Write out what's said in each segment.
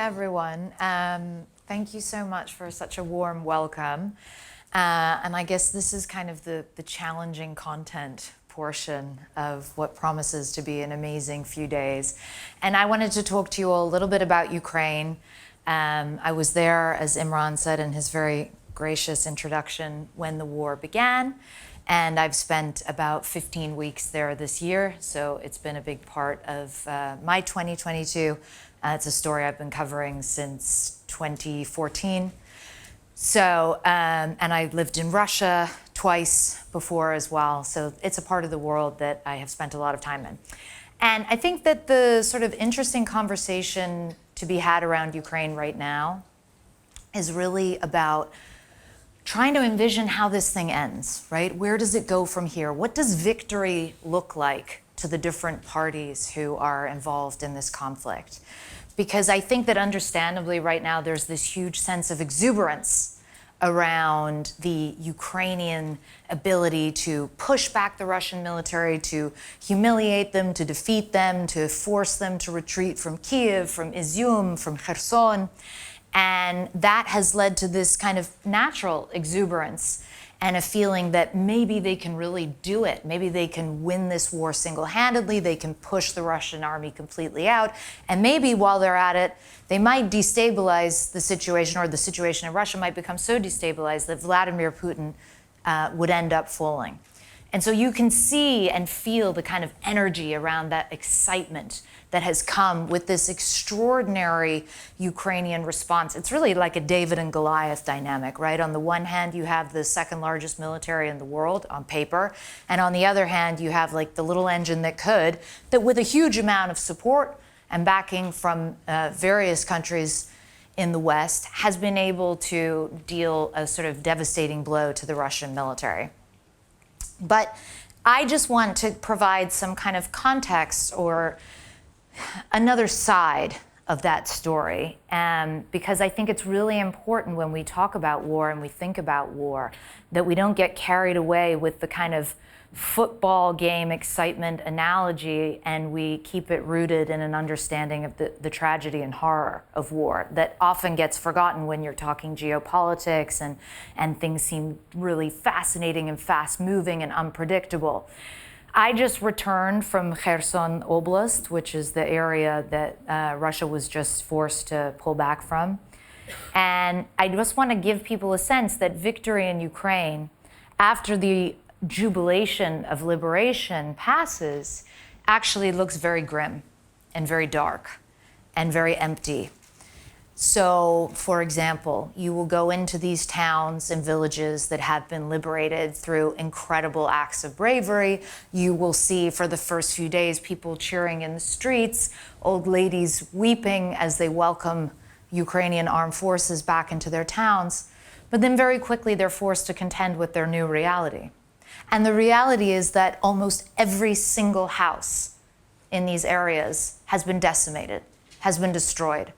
everyone. Thank you so much for such a warm welcome. And I guess this is kind of the challenging content portion of what promises to be an amazing few days. And I wanted to talk to you all a little bit about Ukraine. I was there, as Imran said in his very gracious introduction, when the war began. And I've spent about 15 weeks there this year, so it's been a big part of my 2022. It's a story I've been covering since 2014. So, and I lived in Russia twice before as well, so it's a part of the world that I have spent a lot of time in. And I think that the sort of interesting conversation to be had around Ukraine right now is really about trying to envision how this thing ends, right? Where does it go from here? What does victory look like to the different parties who are involved in this conflict? Because I think that understandably right now there's this huge sense of exuberance around the Ukrainian ability to push back the Russian military, to humiliate them, to defeat them, to force them to retreat from Kiev, from Izium, from Kherson. And that has led to this kind of natural exuberance and a feeling that maybe they can really do it. Maybe they can win this war single-handedly. They can push the Russian army completely out. And maybe while they're at it, they might destabilize the situation, or the situation in Russia might become so destabilized that Vladimir Putin would end up falling. And so you can see and feel the kind of energy around that excitement that has come with this extraordinary Ukrainian response. It's really like a David and Goliath dynamic, right? On the one hand, you have the second largest military in the world on paper. And on the other hand, you have like the little engine that could, that with a huge amount of support and backing from various countries in the West, has been able to deal a sort of devastating blow to the Russian military. But I just want to provide some kind of context or another side of that story, because I think it's really important when we talk about war and we think about war that we don't get carried away with the kind of football game excitement analogy, and we keep it rooted in an understanding of the tragedy and horror of war that often gets forgotten when you're talking geopolitics and things seem really fascinating and fast-moving and unpredictable. I just returned from Kherson Oblast, which is the area that Russia was just forced to pull back from. And I just want to give people a sense that victory in Ukraine, after the jubilation of liberation passes, actually looks very grim and very dark and very empty. So, for example, you will go into these towns and villages that have been liberated through incredible acts of bravery. You will see for the first few days people cheering in the streets, old ladies weeping as they welcome Ukrainian armed forces back into their towns. But then very quickly they're forced to contend with their new reality. And the reality is that almost every single house in these areas has been decimated, has been destroyed.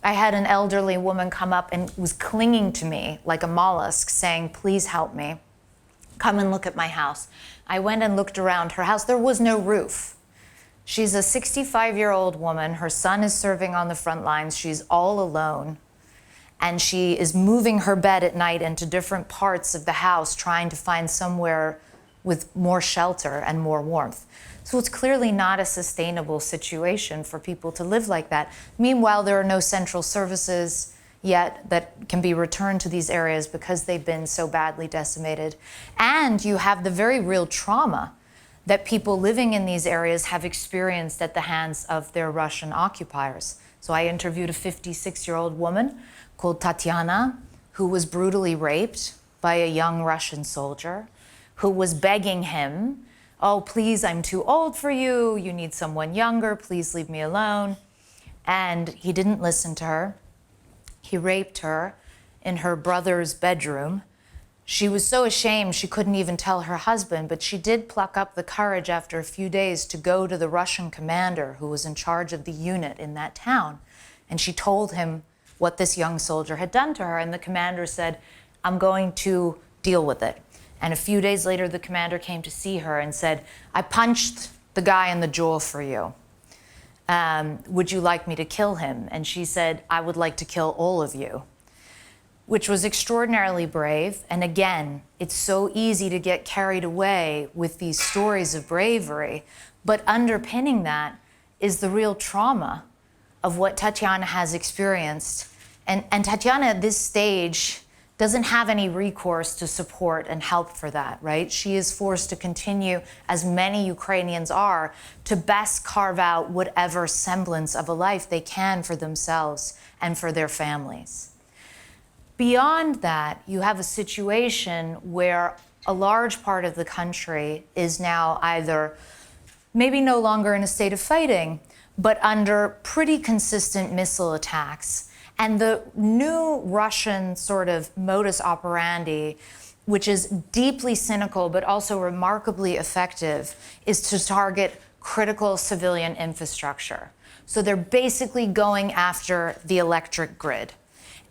I had an elderly woman come up and was clinging to me like a mollusk, saying, "Please help me. Come and look at my house." I went and looked around her house. There was no roof. She's a 65-year-old woman. Her son is serving on the front lines. She's all alone. And she is moving her bed at night into different parts of the house, trying to find somewhere with more shelter and more warmth. So it's clearly not a sustainable situation for people to live like that. Meanwhile, there are no central services yet that can be returned to these areas because they've been so badly decimated. And you have the very real trauma that people living in these areas have experienced at the hands of their Russian occupiers. So I interviewed a 56-year-old woman called Tatiana, who was brutally raped by a young Russian soldier, who was begging him, "Oh, please, I'm too old for you. You need someone younger. Please leave me alone." And he didn't listen to her. He raped her in her brother's bedroom. She was so ashamed she couldn't even tell her husband, but she did pluck up the courage after a few days to go to the Russian commander who was in charge of the unit in that town. And she told him what this young soldier had done to her. And the commander said, "I'm going to deal with it." And a few days later, the commander came to see her and said, "I punched the guy in the jaw for you." Would you like me to kill him? And she said, I would like to kill all of you, which was extraordinarily brave. And again, it's so easy to get carried away with these stories of bravery, but underpinning that is the real trauma of what Tatiana has experienced. And Tatiana at this stage doesn't have any recourse to support and help for that, right? She is forced to continue, as many Ukrainians are, to best carve out whatever semblance of a life they can for themselves and for their families. Beyond that, you have a situation where a large part of the country is now either maybe no longer in a state of fighting, but under pretty consistent missile attacks. And the new Russian sort of modus operandi, which is deeply cynical but also remarkably effective, is to target critical civilian infrastructure. So they're basically going after the electric grid.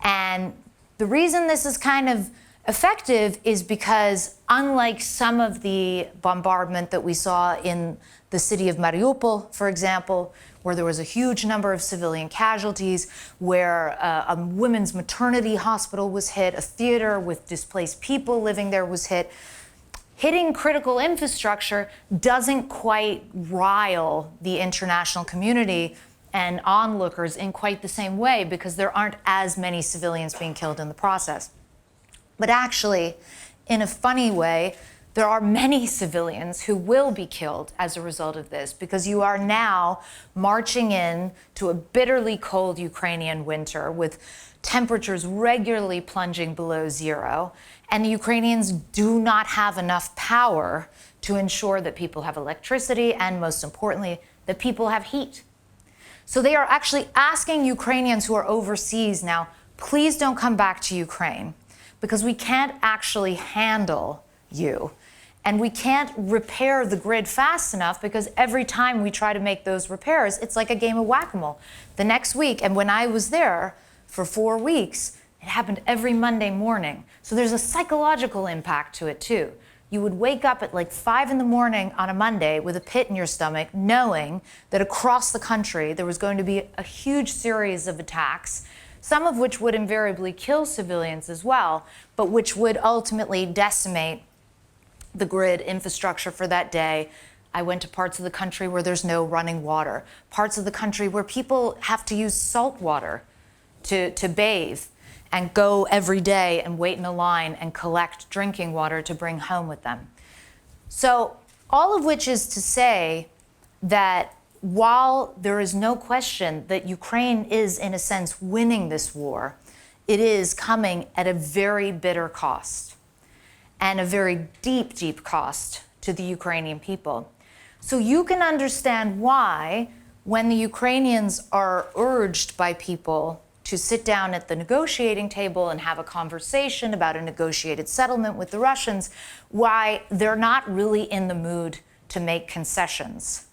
And the reason this is kind of effective is because, unlike some of the bombardment that we saw in the city of Mariupol, for example, where there was a huge number of civilian casualties, where a women's maternity hospital was hit, a theater with displaced people living there was hit, hitting critical infrastructure doesn't quite rile the international community and onlookers in quite the same way, because there aren't as many civilians being killed in the process. But actually, in a funny way, there are many civilians who will be killed as a result of this, because you are now marching in to a bitterly cold Ukrainian winter with temperatures regularly plunging below zero, and the Ukrainians do not have enough power to ensure that people have electricity and, most importantly, that people have heat. So they are actually asking Ukrainians who are overseas now, please don't come back to Ukraine, because we can't actually handle you. And we can't repair the grid fast enough, because every time we try to make those repairs, it's like a game of whack-a-mole. The next week, and when I was there for 4 weeks, it happened every Monday morning. So there's a psychological impact to it too. You would wake up at like 5 in the morning on a Monday with a pit in your stomach, knowing that across the country there was going to be a huge series of attacks, some of which would invariably kill civilians as well, but which would ultimately decimate the grid infrastructure for that day. I went to parts of the country where there's no running water, parts of the country where people have to use salt water to bathe and go every day and wait in a line and collect drinking water to bring home with them. So all of which is to say that while there is no question that Ukraine is, in a sense, winning this war, it is coming at a very bitter cost, and a very deep, deep cost to the Ukrainian people. So you can understand why, when the Ukrainians are urged by people to sit down at the negotiating table and have a conversation about a negotiated settlement with the Russians, why they're not really in the mood to make concessions.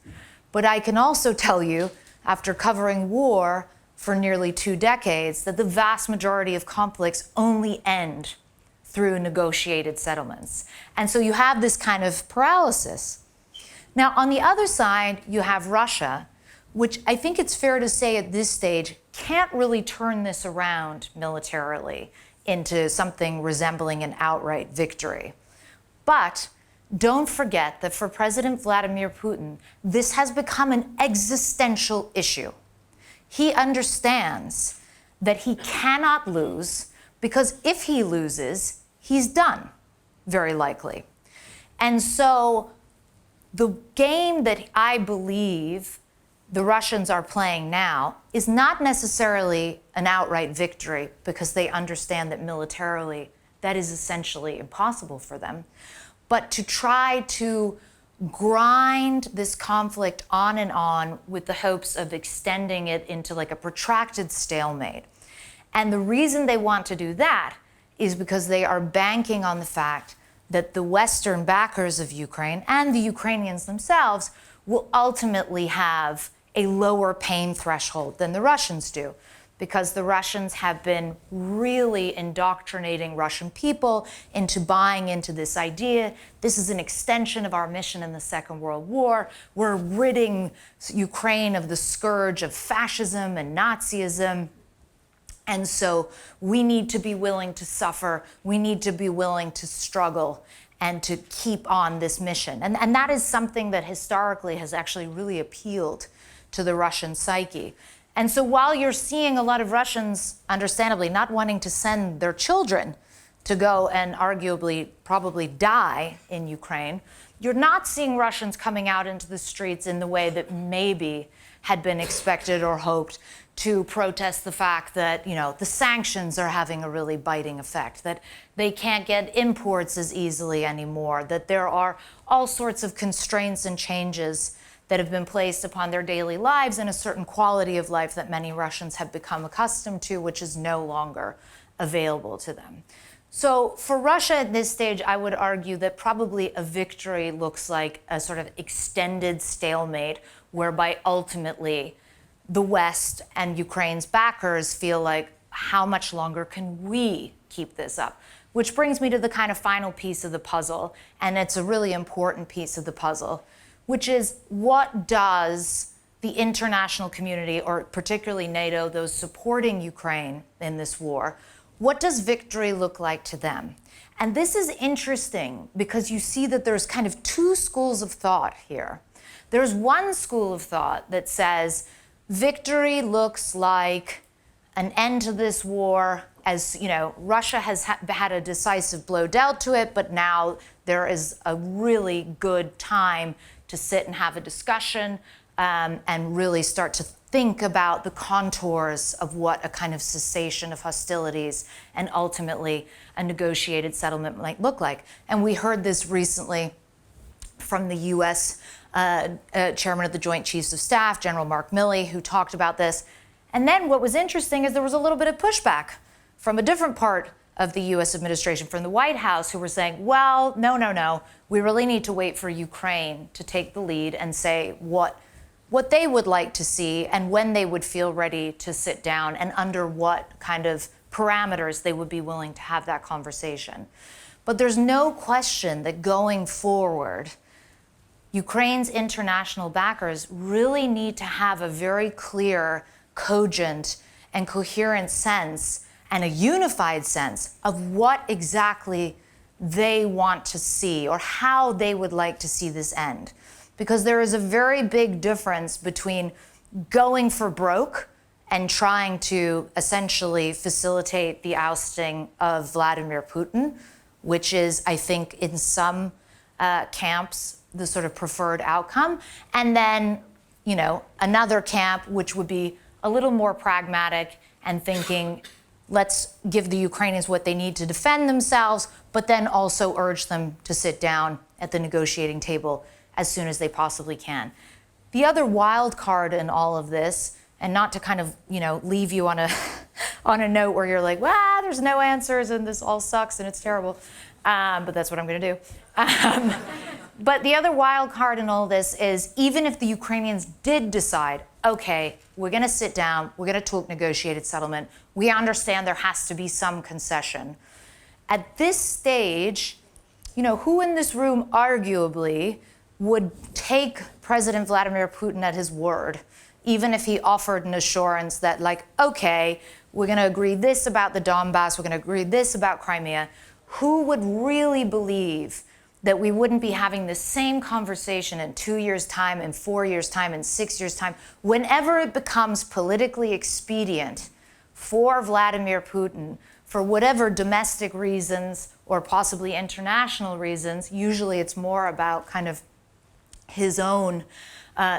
But I can also tell you, after covering war for nearly 2 decades, that the vast majority of conflicts only end through negotiated settlements. And so you have this kind of paralysis. Now, on the other side, you have Russia, which I think it's fair to say at this stage can't really turn this around militarily into something resembling an outright victory. But don't forget that for President Vladimir Putin, this has become an existential issue. He understands that he cannot lose, because if he loses, he's done, very likely. And so the game that I believe the Russians are playing now is not necessarily an outright victory, because they understand that militarily that is essentially impossible for them, but to try to grind this conflict on with the hopes of extending it into like a protracted stalemate. And the reason they want to do that is because they are banking on the fact that the Western backers of Ukraine and the Ukrainians themselves will ultimately have a lower pain threshold than the Russians do. because the Russians have been really indoctrinating Russian people into buying into this idea. This is an extension of our mission in the Second World War. We're ridding Ukraine of the scourge of fascism and Nazism. And so we need to be willing to suffer. We need to be willing to struggle and to keep on this mission. And that is something that historically has actually really appealed to the Russian psyche. And so while you're seeing a lot of Russians, understandably, not wanting to send their children to go and arguably probably die in Ukraine, you're not seeing Russians coming out into the streets in the way that maybe had been expected or hoped to protest the fact that, the sanctions are having a really biting effect, that they can't get imports as easily anymore, that there are all sorts of constraints and changes that have been placed upon their daily lives and a certain quality of life that many Russians have become accustomed to, which is no longer available to them. So for Russia at this stage, I would argue that probably a victory looks like a sort of extended stalemate, whereby ultimately the West and Ukraine's backers feel like, how much longer can we keep this up? Which brings me to the kind of final piece of the puzzle, and it's a really important piece of the puzzle, which is, what does the international community, or particularly NATO, those supporting Ukraine in this war, what does victory look like to them? And this is interesting because you see that there's kind of two schools of thought here. There's one school of thought that says victory looks like an end to this war, as Russia has had a decisive blow dealt to it, but now there is a really good time to sit and have a discussion and really start to think about the contours of what a kind of cessation of hostilities and ultimately a negotiated settlement might look like. And we heard this recently from the U.S. Chairman of the Joint Chiefs of Staff, General Mark Milley, who talked about this. And then what was interesting is there was a little bit of pushback from a different part of the U.S. administration, from the White House, who were saying, well, no, we really need to wait for Ukraine to take the lead and say what they would like to see and when they would feel ready to sit down and under what kind of parameters they would be willing to have that conversation. But there's no question that going forward, Ukraine's international backers really need to have a very clear, cogent, and coherent sense and a unified sense of what exactly they want to see or how they would like to see this end. Because there is a very big difference between going for broke and trying to essentially facilitate the ousting of Vladimir Putin, which is, I think, in some camps, the sort of preferred outcome. And then, another camp, which would be a little more pragmatic and thinking, let's give the Ukrainians what they need to defend themselves, but then also urge them to sit down at the negotiating table as soon as they possibly can. The other wild card in all of this, and not to kind of, leave you on a on a note where you're like, well, there's no answers and this all sucks and it's terrible, but that's what I'm going to do. But the other wild card in all this is, even if the Ukrainians did decide, okay, we're going to sit down, we're going to talk negotiated settlement, we understand there has to be some concession. At this stage, who in this room arguably would take President Vladimir Putin at his word, even if he offered an assurance that, okay, we're going to agree this about the Donbass, we're going to agree this about Crimea? Who would really believe that we wouldn't be having the same conversation in 2 years' time, in 4 years' time, in 6 years' time, whenever it becomes politically expedient for Vladimir Putin, for whatever domestic reasons or possibly international reasons? Usually it's more about kind of his own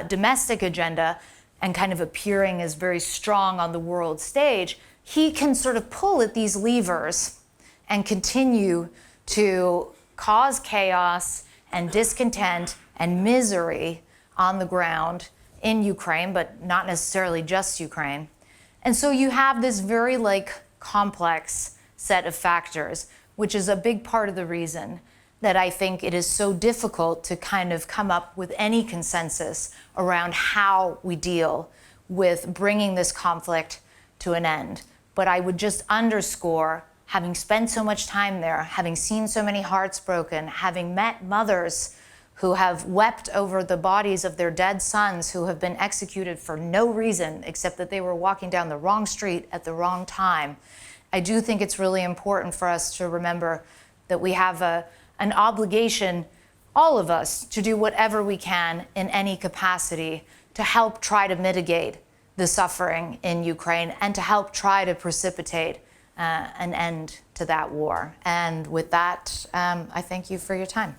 domestic agenda and kind of appearing as very strong on the world stage. He can sort of pull at these levers and continue to cause chaos and discontent and misery on the ground in Ukraine, but not necessarily just Ukraine. And so you have this very complex set of factors, which is a big part of the reason that I think it is so difficult to kind of come up with any consensus around how we deal with bringing this conflict to an end. But I would just underscore, having spent so much time there, having seen so many hearts broken, having met mothers who have wept over the bodies of their dead sons who have been executed for no reason except that they were walking down the wrong street at the wrong time. I do think it's really important for us to remember that we have an obligation, all of us, to do whatever we can in any capacity to help try to mitigate the suffering in Ukraine and to help try to precipitate an end to that war. And with that, I thank you for your time.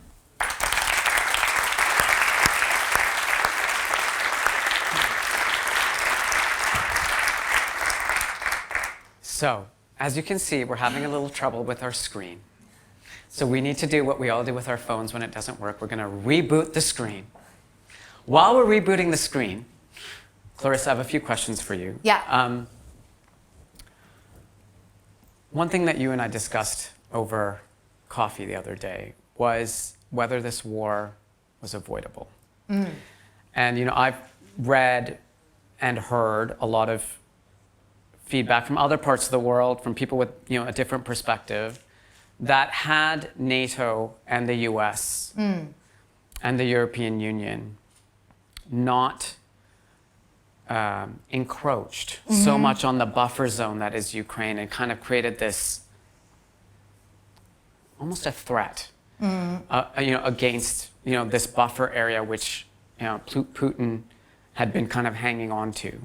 So, as you can see, we're having a little trouble with our screen. So we need to do what we all do with our phones when it doesn't work. We're going to reboot the screen. While we're rebooting the screen, Clarissa, I have a few questions for you. Yeah. One thing that you and I discussed over coffee the other day was whether this war was avoidable. And, you know, I've read and heard a lot of feedback from other parts of the world, from people with, you know, a different perspective, that had NATO and the US and the European Union not encroached so much on the buffer zone that is Ukraine and kind of created this almost a threat, you know, against, you know, this buffer area which, you know, Putin had been kind of hanging on to.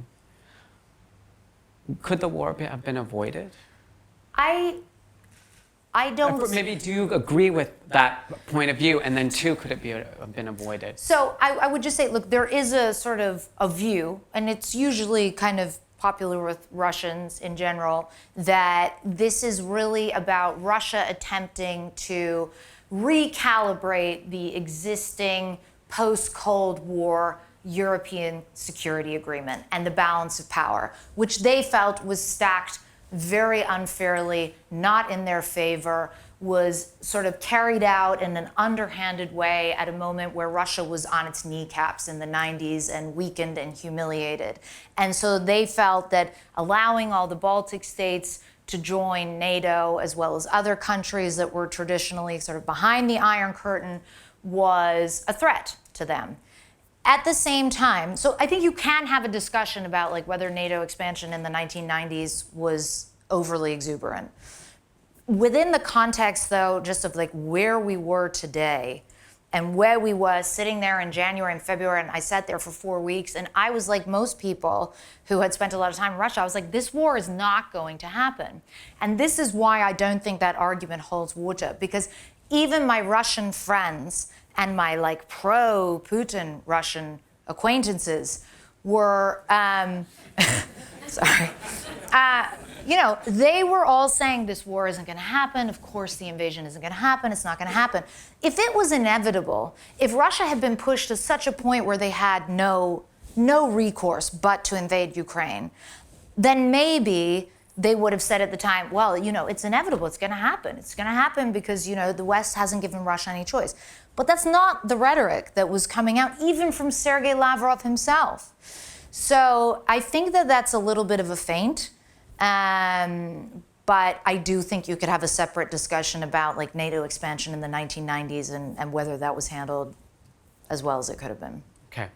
Could the war have been avoided? I don't... Maybe do you agree with that point of view? And then two, could it have been avoided? So I would just say, look, there is a sort of a view, and it's usually kind of popular with Russians in general, that this is really about Russia attempting to recalibrate the existing post-Cold War European security agreement and the balance of power, which they felt was stacked very unfairly, not in their favor, was sort of carried out in an underhanded way at a moment where Russia was on its kneecaps in the 90s and weakened and humiliated. And so they felt that allowing all the Baltic states to join NATO, as well as other countries that were traditionally sort of behind the Iron Curtain, was a threat to them. At the same time, so I think you can have a discussion about like whether NATO expansion in the 1990s was overly exuberant. Within the context, though, just of like where we were today and where we were sitting there in January and February, and I sat there for 4 weeks, and I was like most people who had spent a lot of time in Russia, I was like, this war is not going to happen. And this is why I don't think that argument holds water, because even my Russian friends and my like pro-Putin Russian acquaintances were, sorry, you know, they were all saying this war isn't going to happen. Of course, the invasion isn't going to happen. It's not going to happen. If it was inevitable, if Russia had been pushed to such a point where they had no recourse but to invade Ukraine, then maybe they would have said at the time, well, you know, it's inevitable. It's going to happen. It's going to happen because, you know, the West hasn't given Russia any choice. But that's not the rhetoric that was coming out, even from Sergei Lavrov himself. So I think that that's a little bit of a feint. But I do think you could have a separate discussion about like NATO expansion in the 1990s and whether that was handled as well as it could have been. Okay.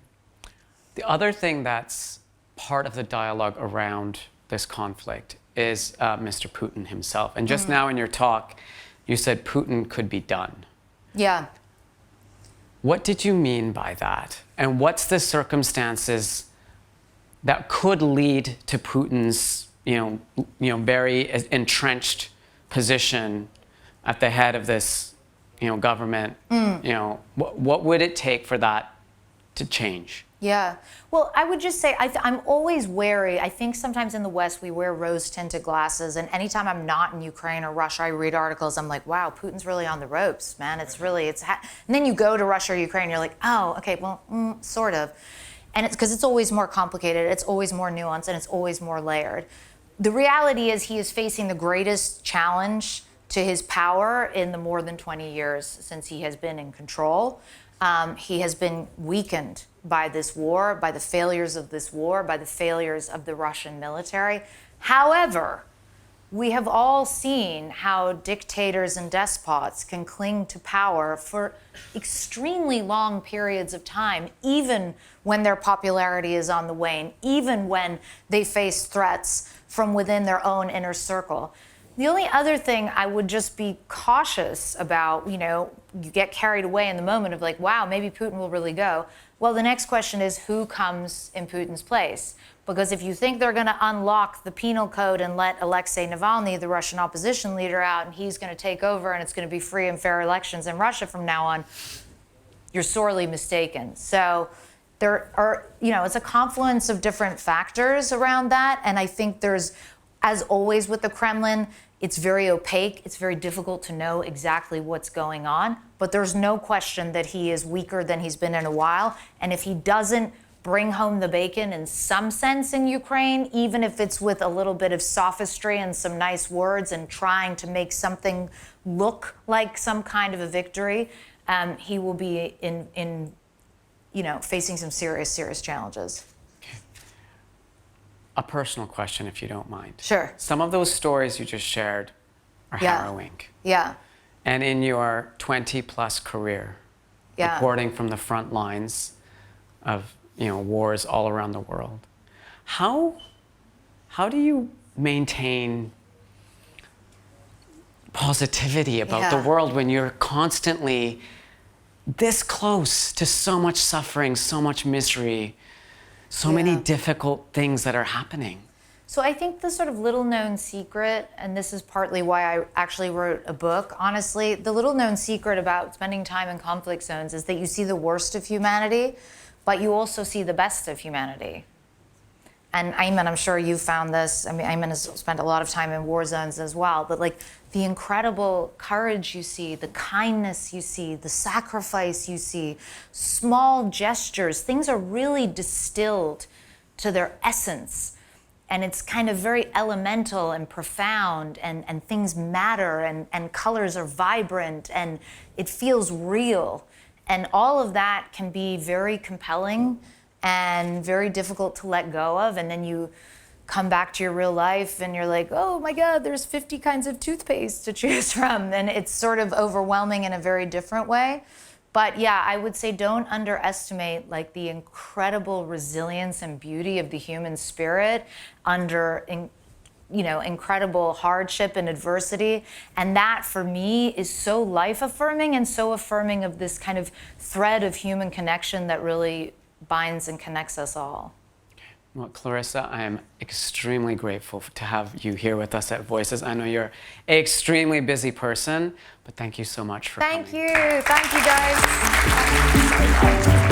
The other thing that's part of the dialogue around this conflict is Mr. Putin himself. And just now in your talk, you said Putin could be done. Yeah. What did you mean by that? And what's the circumstances that could lead to Putin's, you know, very entrenched position at the head of this, you know, government? You know, what would it take for that to change? Yeah. Well, I would just say I'm always wary. I think sometimes in the West we wear rose-tinted glasses, and anytime I'm not in Ukraine or Russia, I read articles. I'm like, wow, Putin's really on the ropes, man. It's really, and then you go to Russia or Ukraine, you're like, oh, okay, well, sort of. And it's because it's always more complicated, it's always more nuanced, and it's always more layered. The reality is he is facing the greatest challenge to his power in the more than 20 years since he has been in control. He has been weakened by this war, by the failures of this war, by the failures of the Russian military. However, we have all seen how dictators and despots can cling to power for extremely long periods of time, even when their popularity is on the wane, even when they face threats from within their own inner circle. The only other thing I would just be cautious about, you get carried away in the moment of like, wow, maybe Putin will really go. Well, the next question is who comes in Putin's place? Because if you think they're going to unlock the penal code and let Alexei Navalny, the Russian opposition leader, out and he's going to take over and it's going to be free and fair elections in Russia from now on, you're sorely mistaken. So there are, it's a confluence of different factors around that. And I think there's, as always with the Kremlin, it's very opaque. It's very difficult to know exactly what's going on. But there's no question that he is weaker than he's been in a while. And if he doesn't bring home the bacon in some sense in Ukraine, even if it's with a little bit of sophistry and some nice words and trying to make something look like some kind of a victory, he will be facing some serious challenges. A personal question, if you don't mind. Sure. Some of those stories you just shared are harrowing. Yeah. And in your 20-plus career, reporting from the front lines of wars all around the world, how do you maintain positivity about the world when you're constantly this close to so much suffering, so much misery, so many difficult things that are happening? So I think the sort of little-known secret, and this is partly why I actually wrote a book, honestly, the little-known secret about spending time in conflict zones is that you see the worst of humanity, but you also see the best of humanity. And Ayman, I'm sure you found this. I mean, Ayman has spent a lot of time in war zones as well, but like the incredible courage you see, the kindness you see, the sacrifice you see, small gestures, things are really distilled to their essence. And it's kind of very elemental and profound, and things matter, and colors are vibrant, and it feels real. And all of that can be very compelling and very difficult to let go of. And then you come back to your real life and you're like, oh my God, there's 50 kinds of toothpaste to choose from. And it's sort of overwhelming in a very different way. But yeah, I would say don't underestimate like the incredible resilience and beauty of the human spirit under incredible hardship and adversity. And that for me is so life affirming and so affirming of this kind of thread of human connection that really binds and connects us all. Well, Clarissa, I am extremely grateful to have you here with us at Voices. I know you're an extremely busy person, but thank you so much for coming. Thank you guys.